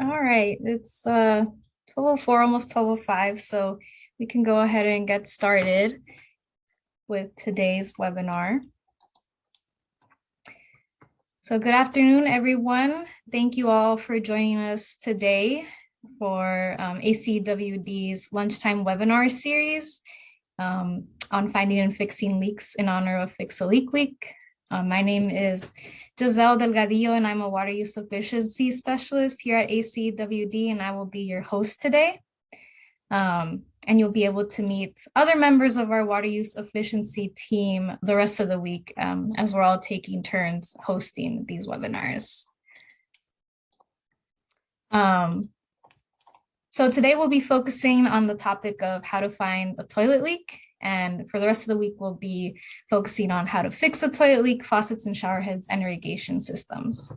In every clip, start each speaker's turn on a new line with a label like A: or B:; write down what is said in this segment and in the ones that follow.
A: All right, it's 12:04, almost 12:05, so we can go ahead and get started with today's webinar. So good afternoon, everyone. Thank you all for joining us today for ACWD's Lunchtime webinar series on finding and fixing leaks in honor of Fix a Leak Week. My name is Giselle Delgadillo, and I'm a water use efficiency specialist here at ACWD, and I will be your host today. And you'll be able to meet other members of our water use efficiency team the rest of the week as we're all taking turns hosting these webinars. So today we'll be focusing on the topic of how to find a toilet leak. And for the rest of the week, we'll be focusing on how to fix a toilet leak, faucets and shower heads, and irrigation systems.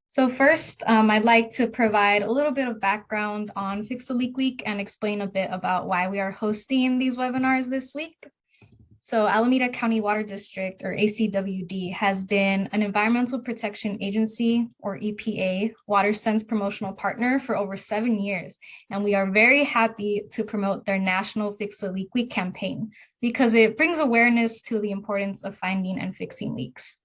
A: So first, I'd like to provide a little bit of background on Fix a Leak Week and explain a bit about why we are hosting these webinars this week. So Alameda County Water District, or ACWD, has been an Environmental Protection Agency, or EPA, WaterSense promotional partner for over 7 years. And we are very happy to promote their National Fix a Leak Week campaign because it brings awareness to the importance of finding and fixing leaks.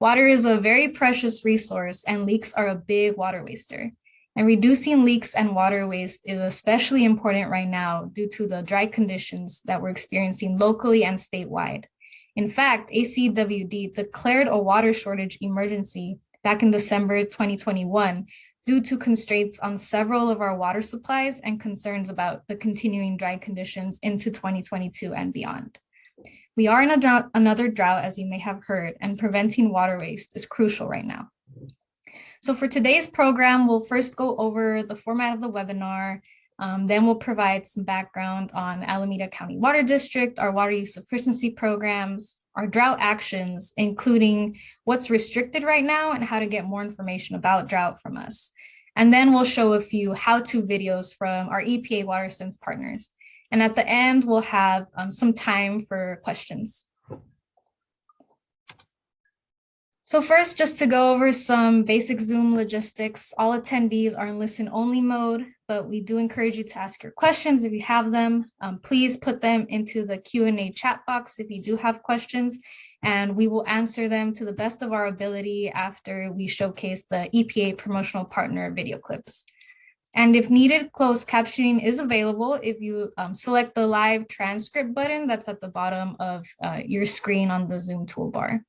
A: Water is a very precious resource, and leaks are a big water waster. And reducing leaks and water waste is especially important right now due to the dry conditions that we're experiencing locally and statewide. In fact, ACWD declared a water shortage emergency back in December 2021 due to constraints on several of our water supplies and concerns about the continuing dry conditions into 2022 and beyond. We are in another drought, as you may have heard, and preventing water waste is crucial right now. So for today's program, we'll first go over the format of the webinar. Then we'll provide some background on Alameda County Water District, our water use efficiency programs, our drought actions, including what's restricted right now and how to get more information about drought from us. And then we'll show a few how-to videos from our EPA WaterSense partners. And at the end, we'll have some time for questions. So first, just to go over some basic Zoom logistics, all attendees are in listen-only mode, but we do encourage you to ask your questions if you have them. Please put them into the Q&A chat box if you do have questions, and we will answer them to the best of our ability after we showcase the EPA promotional partner video clips. And if needed, closed captioning is available if you select the live transcript button that's at the bottom of your screen on the Zoom toolbar.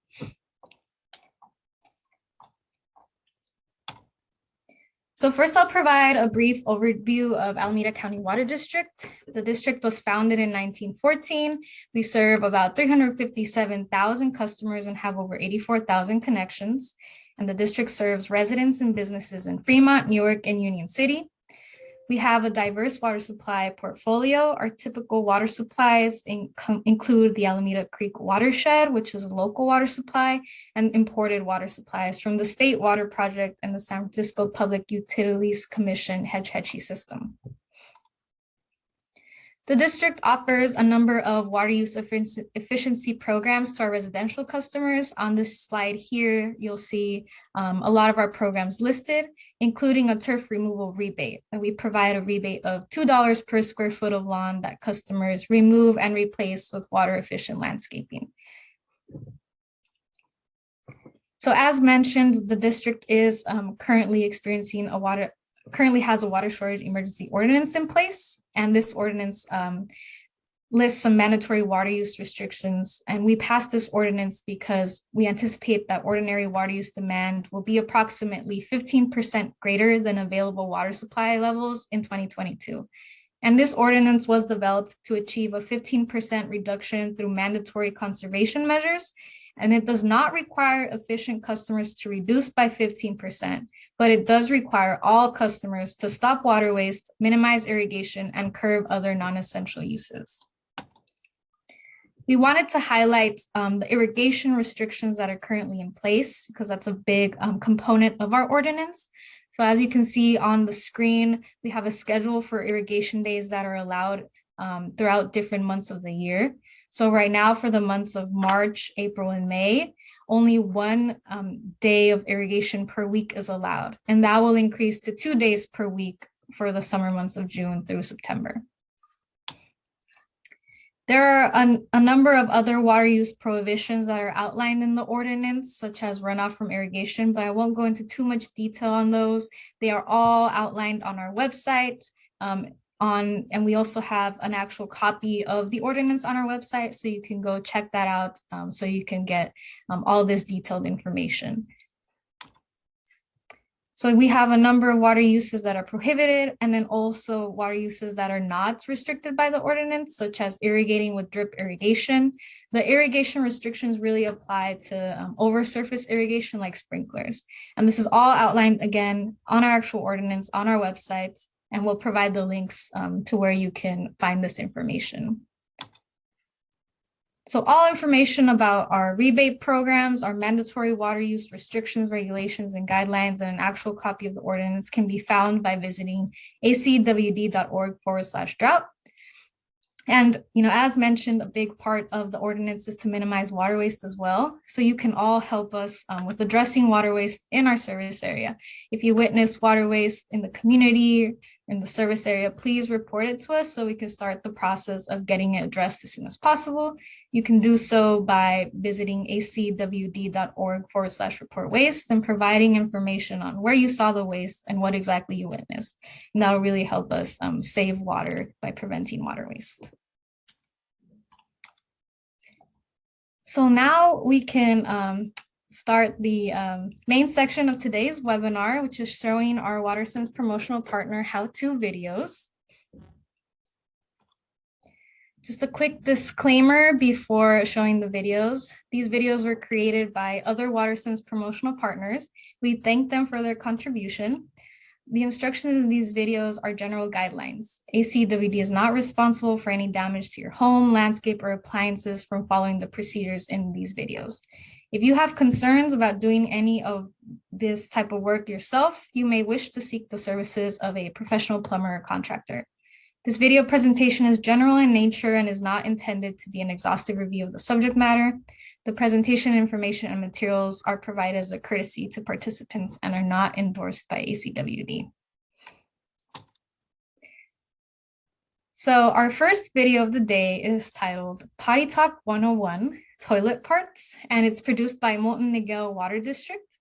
A: So first, I'll provide a brief overview of Alameda County Water District. The district was founded in 1914. We serve about 357,000 customers and have over 84,000 connections. And the district serves residents and businesses in Fremont, Newark, and Union City. We have a diverse water supply portfolio. Our typical water supplies include the Alameda Creek watershed, which is a local water supply, and imported water supplies from the State Water Project and the San Francisco Public Utilities Commission Hetch Hetchy system. The district offers a number of water use efficiency programs to our residential customers. On this slide here, you'll see a lot of our programs listed, including a turf removal rebate. And we provide a rebate of $2 per square foot of lawn that customers remove and replace with water efficient landscaping. So as mentioned, the district is currently has a water shortage emergency ordinance in place. And this ordinance lists some mandatory water use restrictions. And we passed this ordinance because we anticipate that ordinary water use demand will be approximately 15% greater than available water supply levels in 2022. And this ordinance was developed to achieve a 15% reduction through mandatory conservation measures. And it does not require efficient customers to reduce by 15%, but it does require all customers to stop water waste, minimize irrigation, and curb other non-essential uses. We wanted to highlight the irrigation restrictions that are currently in place because that's a big component of our ordinance. So as you can see on the screen, we have a schedule for irrigation days that are allowed throughout different months of the year. So right now for the months of March, April, and May, only one day of irrigation per week is allowed, and that will increase to 2 days per week for the summer months of June through September. There are a number of other water use prohibitions that are outlined in the ordinance, such as runoff from irrigation, but I won't go into too much detail on those. They are all outlined on our website, and we also have an actual copy of the ordinance on our website, so you can go check that out, so you can get all this detailed information. So we have a number of water uses that are prohibited, and then also water uses that are not restricted by the ordinance, such as irrigating with drip irrigation. The irrigation restrictions really apply to oversurface irrigation like sprinklers. And this is all outlined again on our actual ordinance on our website, and we'll provide the links to where you can find this information. So all information about our rebate programs, our mandatory water use restrictions, regulations, and guidelines, and an actual copy of the ordinance can be found by visiting acwd.org/drought. And, as mentioned, a big part of the ordinance is to minimize water waste as well. So you can all help us with addressing water waste in our service area. If you witness water waste in the community, in the service area, please report it to us so we can start the process of getting it addressed as soon as possible. You can do so by visiting acwd.org/report waste and providing information on where you saw the waste and what exactly you witnessed. And that'll really help us save water by preventing water waste. So now we can start the main section of today's webinar, which is showing our WaterSense promotional partner how-to videos. Just a quick disclaimer before showing the videos. These videos were created by other WaterSense promotional partners. We thank them for their contribution. The instructions in these videos are general guidelines. ACWD is not responsible for any damage to your home, landscape, or appliances from following the procedures in these videos. If you have concerns about doing any of this type of work yourself, you may wish to seek the services of a professional plumber or contractor. This video presentation is general in nature and is not intended to be an exhaustive review of the subject matter. The presentation information and materials are provided as a courtesy to participants and are not endorsed by ACWD. So our first video of the day is titled Potty Talk 101, Toilet Parts, and it's produced by Molten Niguel Water District.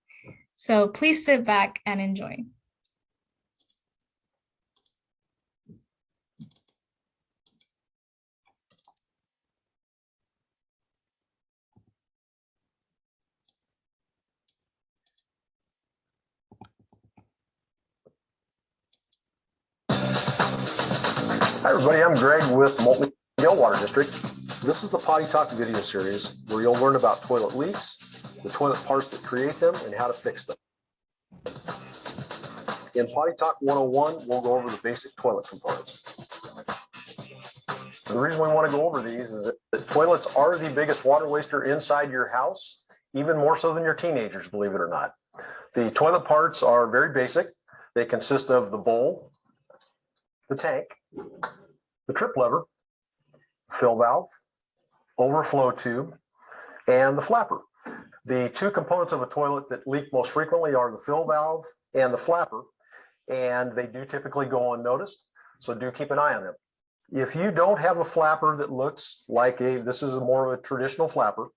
A: So please sit back and enjoy.
B: Hi everybody, I'm Greg with Molten Niguel Water District. This is the Potty Talk video series where you'll learn about toilet leaks, the toilet parts that create them, and how to fix them. In Potty Talk 101, we'll go over the basic toilet components. The reason we want to go over these is that toilets are the biggest water waster inside your house, even more so than your teenagers, believe it or not. The toilet parts are very basic. They consist of the bowl, the tank, the trip lever, fill valve, overflow tube, and the flapper. The two components of a toilet that leak most frequently are the fill valve and the flapper, and they do typically go unnoticed, so do keep an eye on them. If you don't have a flapper that looks like this is more of a traditional flapper,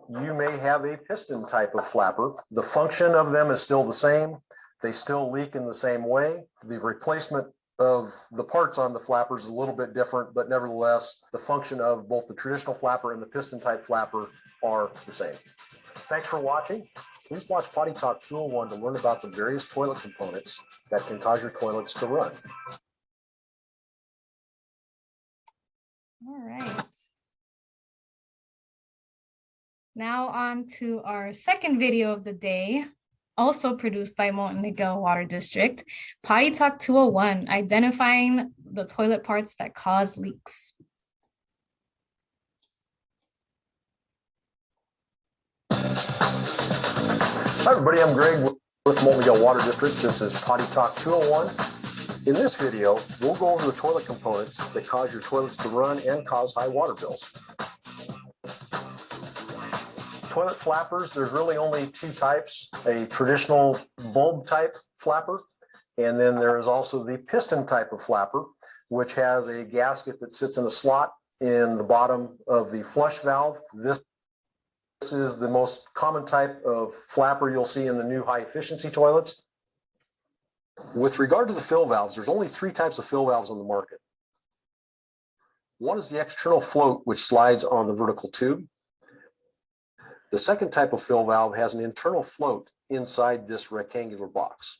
B: you may have a piston type of flapper. The function of them is still the same. They still leak in the same way. The replacement of the parts on the flappers is a little bit different, but nevertheless, the function of both the traditional flapper and the piston type flapper are the same. Thanks for watching. Please watch Potty Talk 201 to learn about the various toilet components that can cause your toilets to run.
A: All right. Now on to our second video of the day, also produced by Molten Niguel Water District, Potty Talk 201, identifying the toilet parts that cause leaks.
B: Hi everybody, I'm Greg with Molten Niguel Water District. This is Potty Talk 201. In this video, we'll go over the toilet components that cause your toilets to run and cause high water bills. toilet flappers, there's really only two types, a traditional bulb type flapper, and then there is also the piston type of flapper, which has a gasket that sits in a slot in the bottom of the flush valve. This is the most common type of flapper you'll see in the new high efficiency toilets. With regard to the fill valves, there's only three types of fill valves on the market. One is the external float, which slides on the vertical tube. The second type of fill valve has an internal float inside this rectangular box.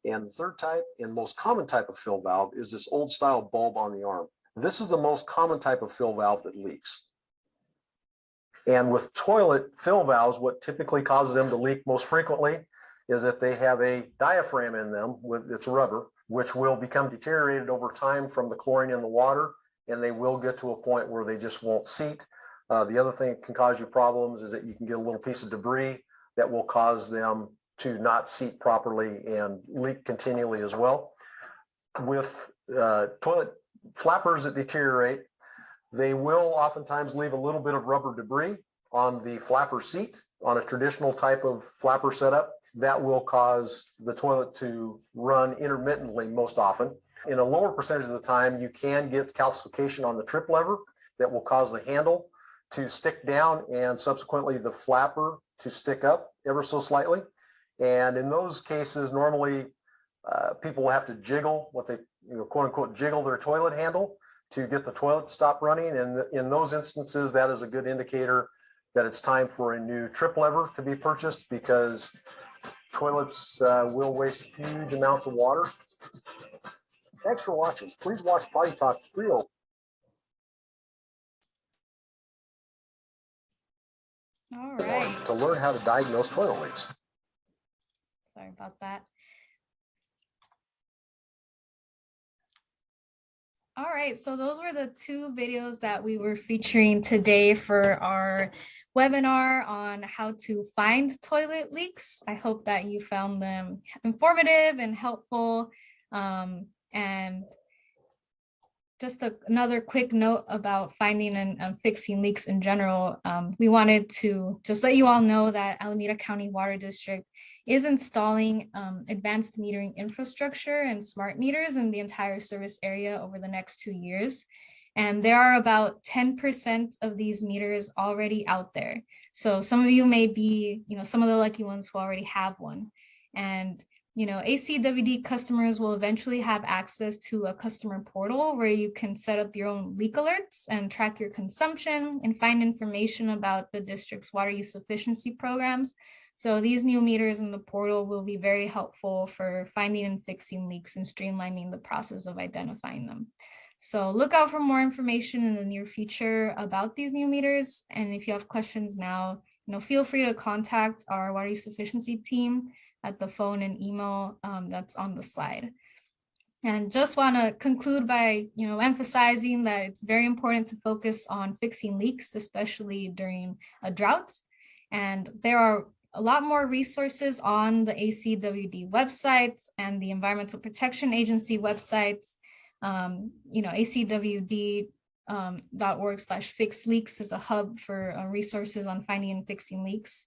B: And the third type and most common type of fill valve is this old style bulb on the arm. This is the most common type of fill valve that leaks. And with toilet fill valves, what typically causes them to leak most frequently is that they have a diaphragm in them with its rubber, which will become deteriorated over time from the chlorine in the water, and they will get to a point where they just won't seat. The other thing that can cause you problems is that you can get a little piece of debris that will cause them to not seat properly and leak continually as well. With toilet flappers that deteriorate, they will oftentimes leave a little bit of rubber debris on the flapper seat. On a traditional type of flapper setup, that will cause the toilet to run intermittently most often. In a lower percentage of the time, you can get calcification on the trip lever that will cause the handle to stick down and subsequently the flapper to stick up ever so slightly. And in those cases, normally people will have to jiggle what they, quote unquote, jiggle their toilet handle to get the toilet to stop running. And in those instances, that is a good indicator that it's time for a new trip lever to be purchased, because toilets will waste huge amounts of water. Thanks for watching. Please watch Potty Talk 301.
A: All right.
B: To learn how to diagnose toilet leaks.
A: Sorry about that. All right, so those were the two videos that we were featuring today for our webinar on how to find toilet leaks. I hope that you found them informative and helpful. And just another quick note about finding and fixing leaks in general. We wanted to just let you all know that Alameda County Water District is installing advanced metering infrastructure and smart meters in the entire service area over the next 2 years. And there are about 10% of these meters already out there. So some of you may be, some of the lucky ones who already have one. And ACWD customers will eventually have access to a customer portal where you can set up your own leak alerts and track your consumption and find information about the district's water use efficiency programs. So these new meters in the portal will be very helpful for finding and fixing leaks and streamlining the process of identifying them. So look out for more information in the near future about these new meters. And if you have questions now, feel free to contact our water use efficiency team at the phone and email that's on the slide. And just want to conclude by emphasizing that it's very important to focus on fixing leaks, especially during a drought. And there are a lot more resources on the ACWD website and the Environmental Protection Agency websites. ACWD.org/fixleaks is a hub for resources on finding and fixing leaks.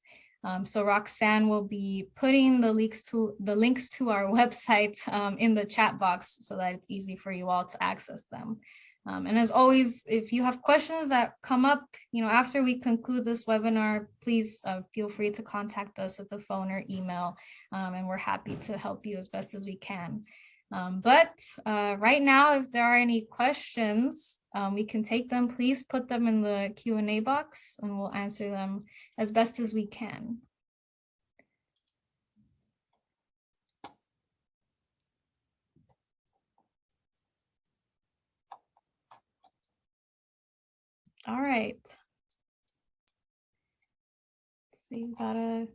A: So Roxanne will be putting the links to our website in the chat box so that it's easy for you all to access them. And as always, if you have questions that come up, after we conclude this webinar, please feel free to contact us at the phone or email, and we're happy to help you as best as we can. But right now, if there are any questions, we can take them. Please put them in the Q&A box and we'll answer them as best as we can. All right. Let's see, we've got a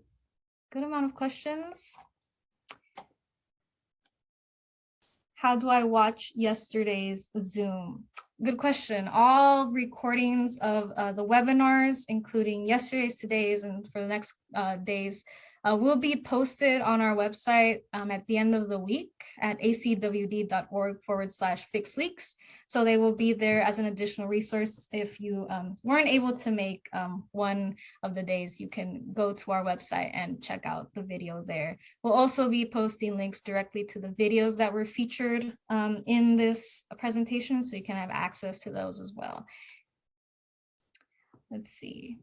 A: good amount of questions. How do I watch yesterday's Zoom? Good question. All recordings of the webinars, including yesterday's, today's, and for the next days, will be posted on our website at the end of the week at acwd.org/fix leaks. So they will be there as an additional resource. If you weren't able to make one of the days, you can go to our website and check out the video there. We'll also be posting links directly to the videos that were featured in this presentation, so you can have access to those as well. Let's see.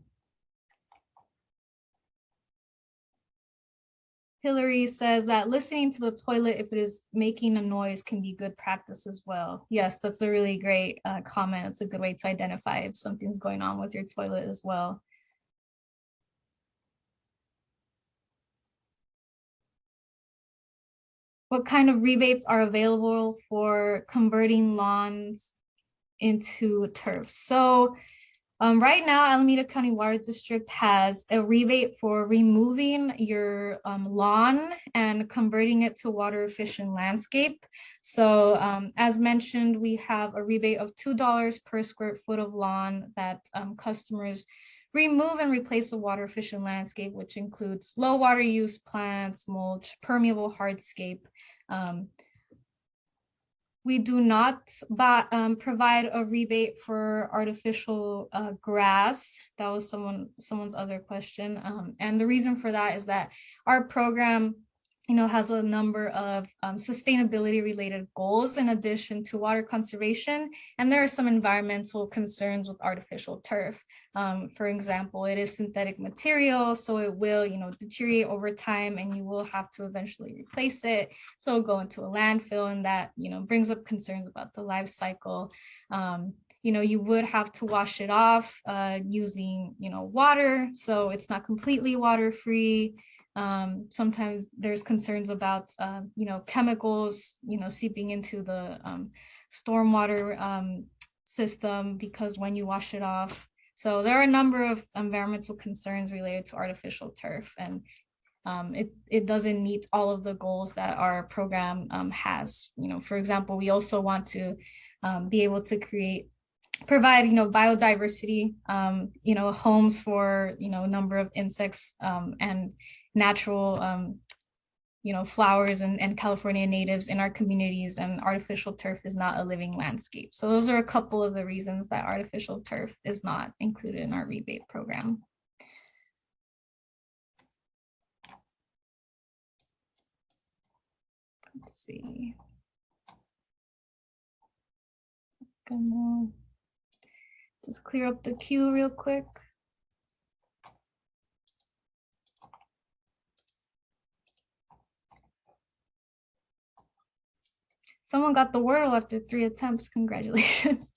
A: Hillary says that listening to the toilet if it is making a noise can be good practice as well. Yes, that's a really great comment. It's a good way to identify if something's going on with your toilet as well. What kind of rebates are available for converting lawns into turf? So right now, Alameda County Water District has a rebate for removing your lawn and converting it to water efficient landscape. So as mentioned, we have a rebate of $2 per square foot of lawn that customers remove and replace the water efficient landscape, which includes low water use plants, mulch, permeable hardscape. We do not provide a rebate for artificial grass. That was someone's other question. And the reason for that is that our program, has a number of sustainability related goals in addition to water conservation. And there are some environmental concerns with artificial turf. For example, it is synthetic material, so it will, deteriorate over time and you will have to eventually replace it. So it'll go into a landfill, and that, brings up concerns about the life cycle. You would have to wash it off using, water. So it's not completely water free. Sometimes there's concerns about, chemicals, seeping into the stormwater system because when you wash it off. So there are a number of environmental concerns related to artificial turf, and it doesn't meet all of the goals that our program has. For example, we also want to be able to provide biodiversity, homes for a number of insects and natural flowers and California natives in our communities, and artificial turf is not a living landscape. So those are a couple of the reasons that artificial turf is not included in our rebate program. Let's see. Gonna just clear up the queue real quick. Someone got the Wordle after 3 attempts. Congratulations.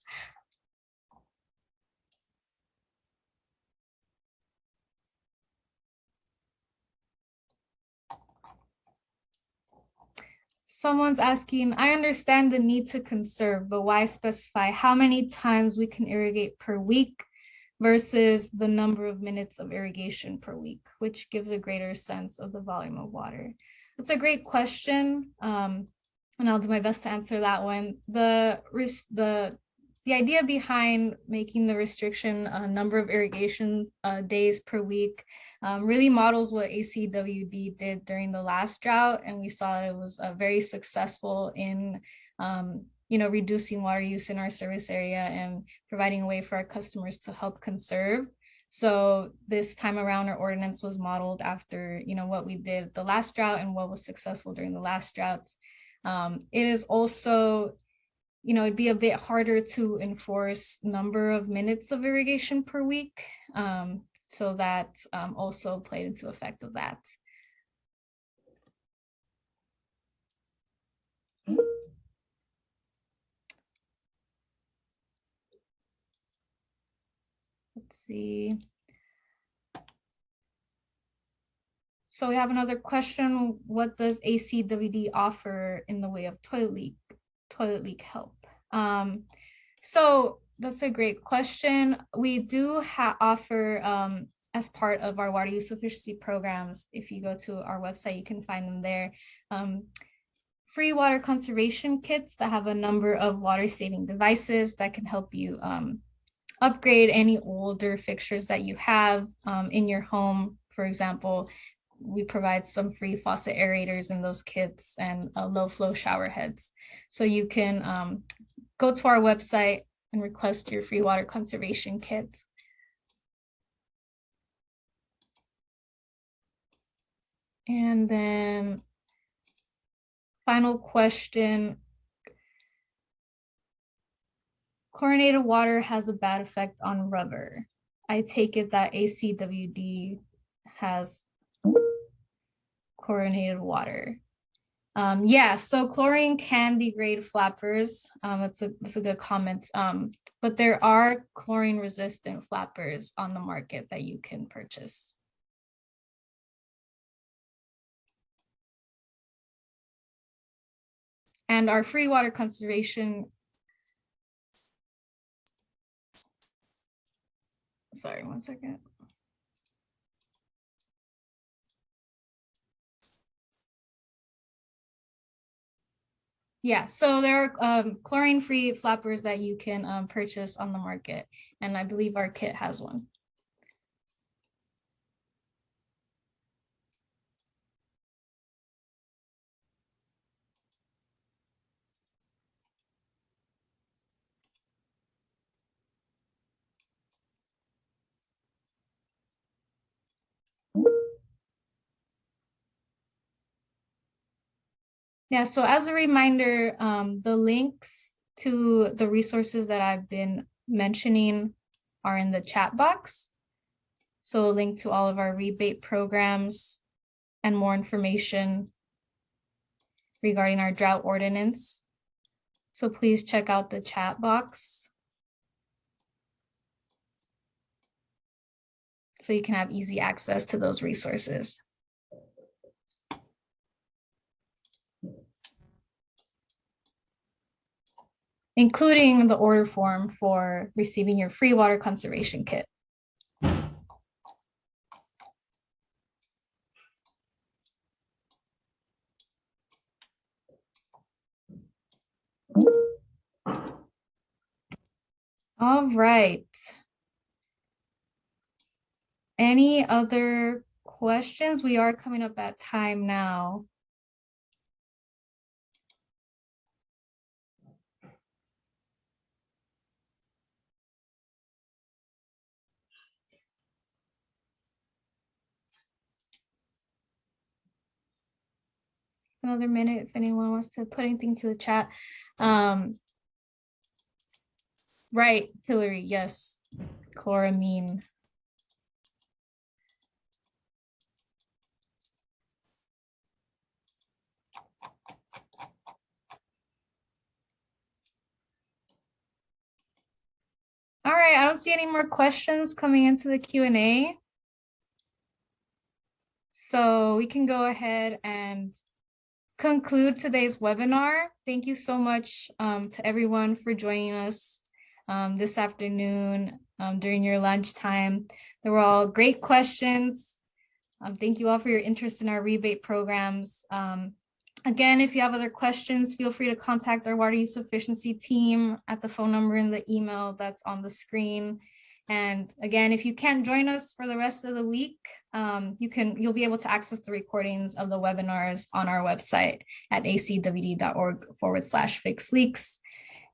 A: Someone's asking, I understand the need to conserve, but why specify how many times we can irrigate per week versus the number of minutes of irrigation per week, which gives a greater sense of the volume of water? That's a great question. And I'll do my best to answer that one. The idea behind making the restriction number of irrigation days per week really models what ACWD did during the last drought, and we saw that it was very successful in reducing water use in our service area and providing a way for our customers to help conserve. So this time around, our ordinance was modeled after what we did the last drought and what was successful during the last drought. It is also, it'd be a bit harder to enforce number of minutes of irrigation per week. So that also played into effect of that. Let's see. So we have another question. What does ACWD offer in the way of toilet leak help? So that's a great question. We do offer, as part of our water use efficiency programs, if you go to our website, you can find them there, free water conservation kits that have a number of water saving devices that can help you upgrade any older fixtures that you have in your home. For example, we provide some free faucet aerators in those kits and low flow shower heads. So you can go to our website and request your free water conservation kit. And then final question. Chlorinated water has a bad effect on rubber. I take it that ACWD has chlorinated water. Yeah, so chlorine can degrade flappers. That's a good comment. But there are chlorine resistant flappers on the market that you can purchase. And our free water conservation, sorry, one second. Yeah, so there are chlorine-free flappers that you can purchase on the market, and I believe our kit has one. Yeah, so as a reminder, the links to the resources that I've been mentioning are in the chat box. So a link to all of our rebate programs and more information regarding our drought ordinance. So please check out the chat box so you can have easy access to those resources. Including the order form for receiving your free water conservation kit. All right. Any other questions? We are coming up at time now. Another minute if anyone wants to put anything to the chat. Right, Hillary, yes, chloramine. All right, I don't see any more questions coming into the Q&A. So we can go ahead and conclude today's webinar. Thank you so much to everyone for joining us this afternoon during your lunchtime. They were all great questions. Thank you all for your interest in our rebate programs. Again, if you have other questions, feel free to contact our water use efficiency team at the phone number in the email that's on the screen. And again, if you can't join us for the rest of the week, you'll be able to access the recordings of the webinars on our website at acwd.org/fixleaks.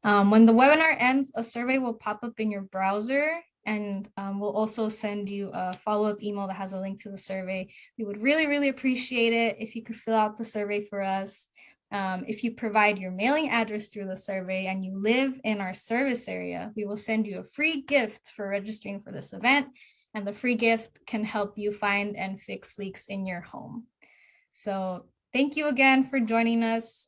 A: When the webinar ends, a survey will pop up in your browser, and we'll also send you a follow-up email that has a link to the survey. We would really, really appreciate it if you could fill out the survey for us. If you provide your mailing address through the survey and you live in our service area, we will send you a free gift for registering for this event, and the free gift can help you find and fix leaks in your home. So thank you again for joining us.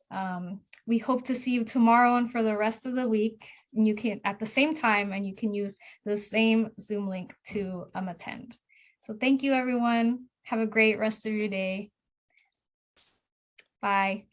A: We hope to see you tomorrow and for the rest of the week. And you can at the same time, and you can use the same Zoom link to attend. So thank you, everyone. Have a great rest of your day. Bye.